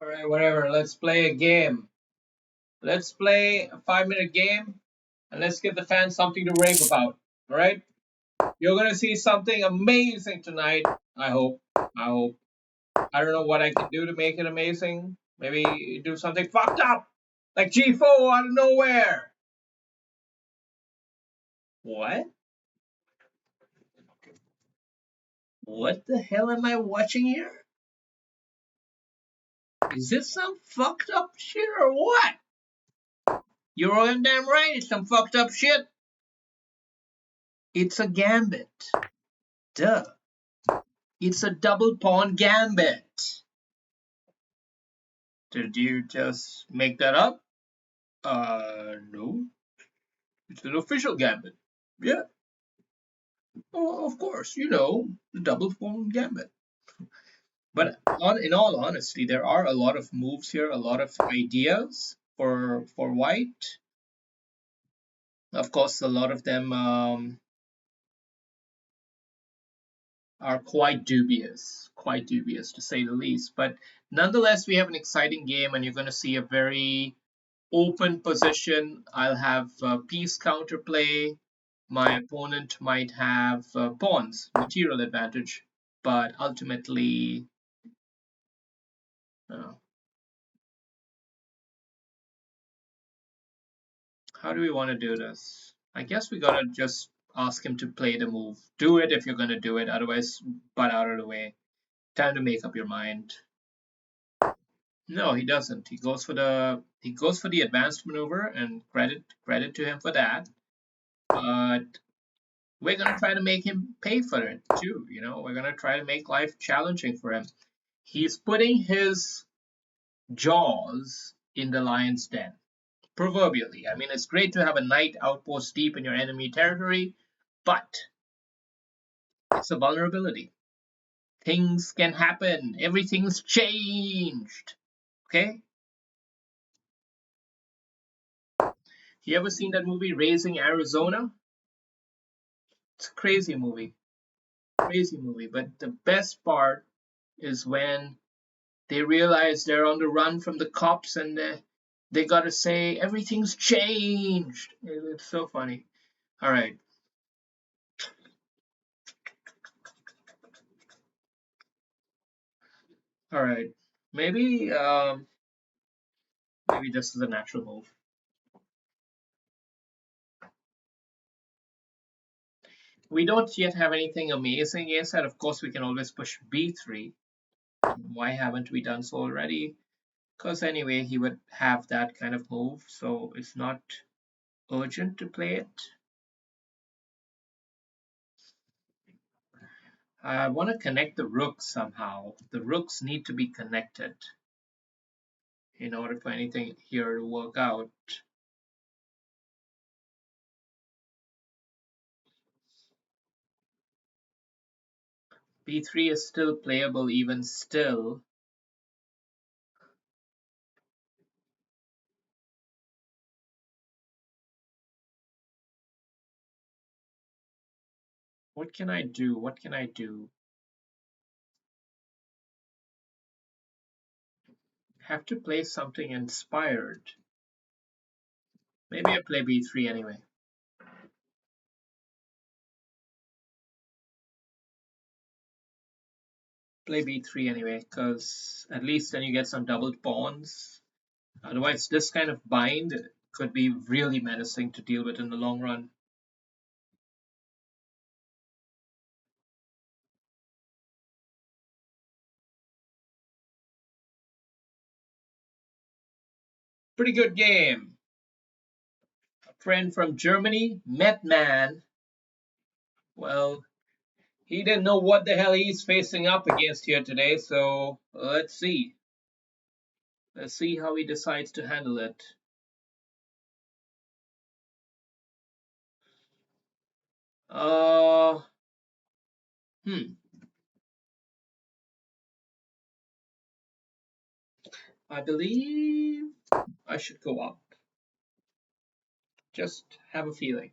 All right, whatever. Let's play a game. Let's play a 5 minute game and let's give the fans something to rave about. All right? You're going to see something amazing tonight. I hope. I hope. I don't know what I can do to make it amazing. Maybe do something fucked up like G4 out of nowhere. What? What the hell am I watching here? Is this some fucked up shit or what? You're all damn right, it's some fucked up shit. It's a gambit. Duh. It's a double pawn gambit. Did you just make that up? No. It's an official gambit. Yeah. Oh, of course, the double pawn gambit. But in all honesty, there are a lot of moves here, a lot of ideas for white. Of course, a lot of them are quite dubious to say the least. But nonetheless, we have an exciting game, and you're going to see a very open position. I'll have piece counterplay. My opponent might have pawns, material advantage, but ultimately, uh, how do we want to do this? I guess we gotta just ask him to play the move. Do it if you're gonna do it, otherwise, butt out of the way. Time to make up your mind. No, he doesn't. He goes for the advanced maneuver, and credit to him for that. But we're gonna try to make him pay for it too. We're gonna try to make life challenging for him. He's putting his jaws in the lion's den, proverbially. I mean, it's great to have a knight outpost deep in your enemy territory, but it's a vulnerability. Things can happen. Everything's changed. Okay? You ever seen that movie Raising Arizona? It's a crazy movie. Crazy movie. But the best part is when they realize they're on the run from the cops and they gotta say everything's changed. It's so funny. All right. All right. Maybe maybe this is a natural move. We don't yet have anything amazing against that. Of course, we can always push b3. Why haven't we done so already? Because anyway, he would have that kind of move, so it's not urgent to play it. I want to connect the rooks somehow. The rooks need to be connected in order for anything here to work out. b3 is still playable even still. What can I do? What can I do? Have to play something inspired. Maybe I play b3 anyway. Play b3 anyway, because at least then you get some doubled pawns. Otherwise, this kind of bind could be really menacing to deal with in the long run. Pretty good game. A friend from Germany, Metman. Well, he didn't know what the hell he's facing up against here today, so let's see. Let's see how he decides to handle it. Uh, hmm. I believe I should go up. Just have a feeling.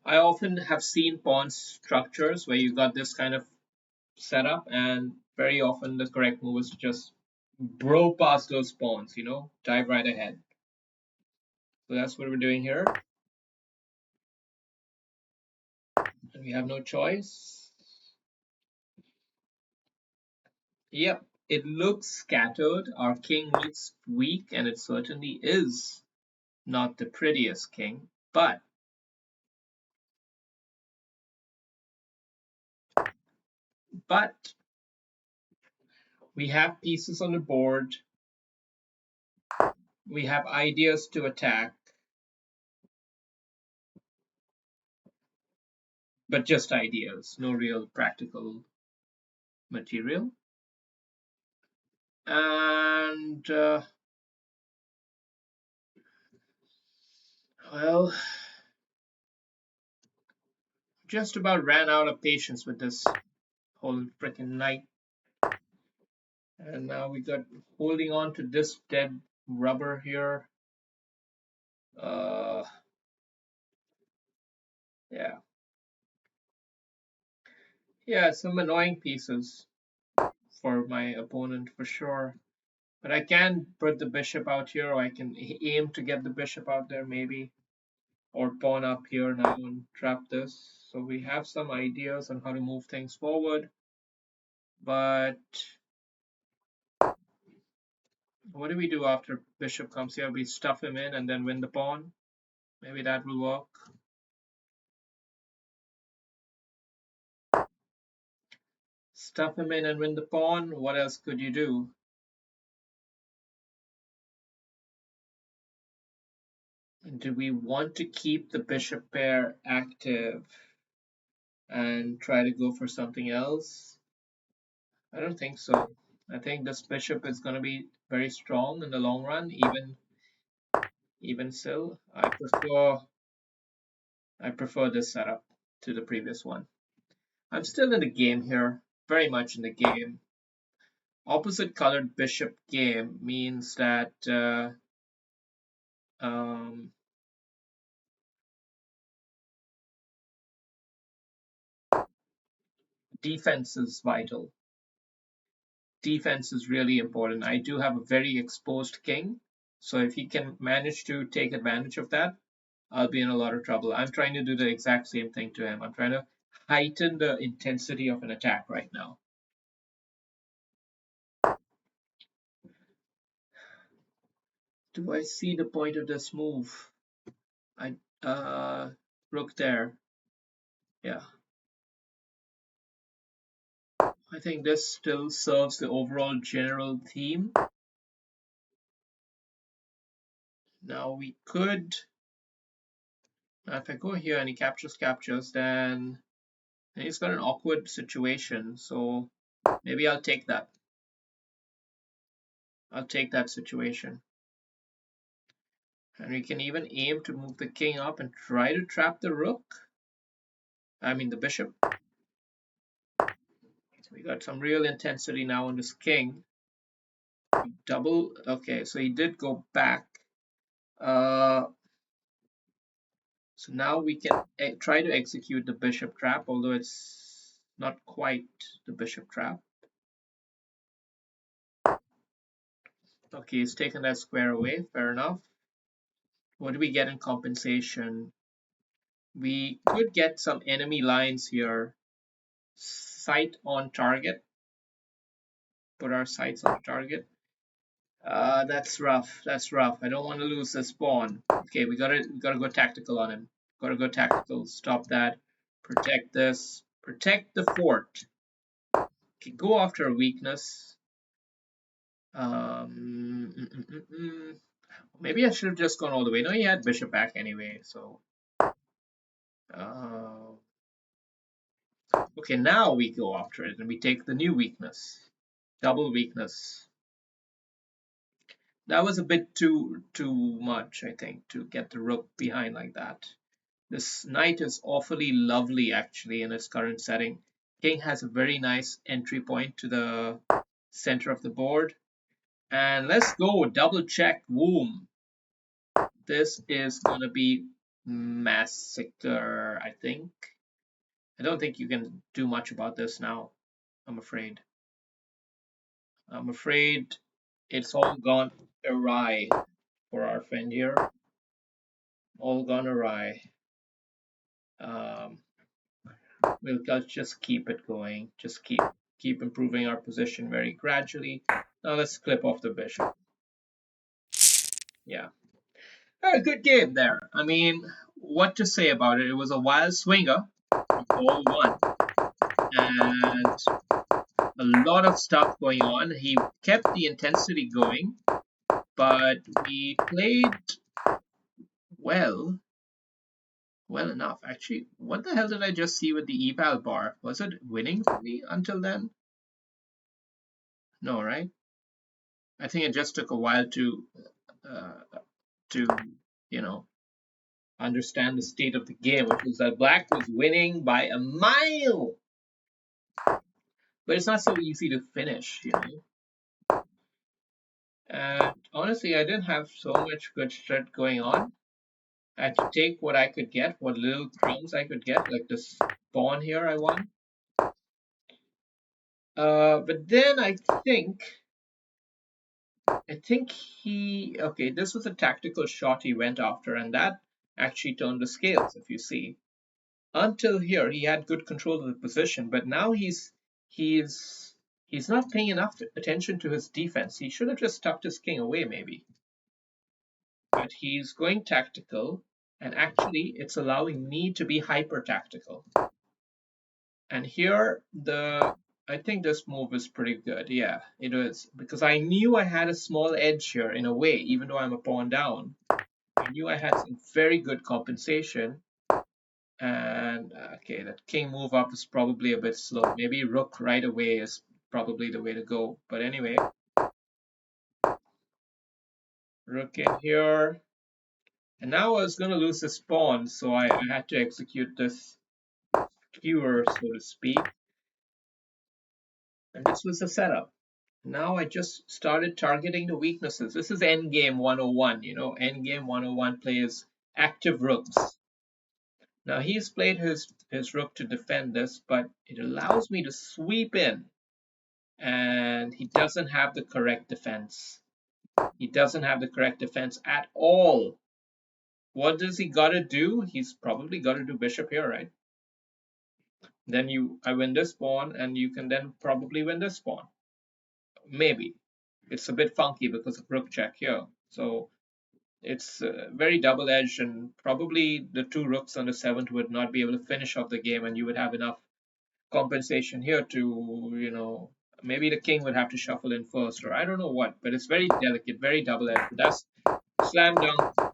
I often have seen pawn structures where you got this kind of setup, and very often the correct move is to just bro past those pawns, you know, dive right ahead. So that's what we're doing here. And we have no choice. Yep, it looks scattered. Our king looks weak, and it certainly is not the prettiest king, but we have pieces on the board. We have ideas to attack, but just ideas, no real practical material. And well, just about ran out of patience with this whole freaking knight. And now we got holding on to this dead rubber here. Uh, yeah. Yeah, some annoying pieces for my opponent for sure. But I can put the bishop out here, or I can aim to get the bishop out there maybe. Or pawn up here now and trap this. So we have some ideas on how to move things forward. But what do we do after bishop comes here? We stuff him in and then win the pawn. Maybe that will work. Stuff him in and win the pawn. What else could you do? Do we want to keep the bishop pair active and try to go for something else? I don't think so. I think this bishop is going to be very strong in the long run, even still. I prefer this setup to the previous one. I'm still in the game here, very much in the game. Opposite colored bishop game means that um, defense is vital. Defense is really important. I do have a very exposed king, so if he can manage to take advantage of that, I'll be in a lot of trouble. I'm trying to do the exact same thing to him. I'm trying to heighten the intensity of an attack right now. Do I see the point of this move? I rook there. Yeah. I think this still serves the overall general theme. Now we could, if I go here and he captures, then he's got an awkward situation. So maybe I'll take that. I'll take that situation. And we can even aim to move the king up and try to trap the rook. I mean the bishop. So we got some real intensity now on this king. Double. Okay, so he did go back. So now we can try to execute the bishop trap, although it's not quite the bishop trap. Okay, he's taken that square away, fair enough. What do we get in compensation? We could get some enemy lines here. Sight on target. Put our sights on target. That's rough. That's rough. I don't want to lose this pawn. Okay, we gotta go tactical on him. Gotta go tactical. Stop that. Protect this. Protect the fort. Okay, go after a weakness. Maybe I should have just gone all the way. No, he had bishop back anyway, so. Okay, now we go after it and we take the new weakness. Double weakness. That was a bit too much, I think, to get the rook behind like that. This knight is awfully lovely, actually, in its current setting. King has a very nice entry point to the center of the board. And let's go, double check, boom. This is going to be massacre, I think. I don't think you can do much about this now, I'm afraid. I'm afraid it's all gone awry for our friend here. All gone awry. Um, we'll just keep it going. Just keep improving our position very gradually. Now let's clip off the bishop. Yeah. Good game there. I mean, what to say about it? It was a wild swinger. We all won. And a lot of stuff going on. He kept the intensity going, but we played well, well enough. Actually, what the hell did I just see with the eval bar? Was it winning for me until then? No, right? I think it just took a while uh, to you know understand the state of the game, which was that black was winning by a mile. But it's not so easy to finish, you know. And honestly, I didn't have so much good shit going on. I had to take what I could get, what little crumbs I could get, like this pawn here I won. But then I think okay, this was a tactical shot he went after, and that actually turned the scales, if you see. Until here, he had good control of the position, but now he's he's not paying enough attention to his defense. He should have just tucked his king away, maybe. But he's going tactical, and actually, it's allowing me to be hyper tactical. And here, I think this move is pretty good. Yeah, it is. Because I knew I had a small edge here in a way, even though I'm a pawn down. I knew I had some very good compensation. And okay, that king move up is probably a bit slow. Maybe rook right away is probably the way to go. But anyway, rook in here. And now I was going to lose this pawn, so I had to execute this skewer, so to speak. And this was the setup. Now I just started targeting the weaknesses. This is Endgame 101, you know, Endgame 101 plays active rooks. Now he's played his rook to defend this, but it allows me to sweep in. And he doesn't have the correct defense. He doesn't have the correct defense at all. What does he gotta do? He's probably gotta do bishop here, right? Then I win this pawn, and you can then probably win this pawn. Maybe. It's a bit funky because of rook check here. So it's very double-edged, and probably the two rooks on the seventh would not be able to finish off the game, and you would have enough compensation here to, maybe the king would have to shuffle in first, or I don't know what, but it's very delicate, very double-edged. That's slam dunk.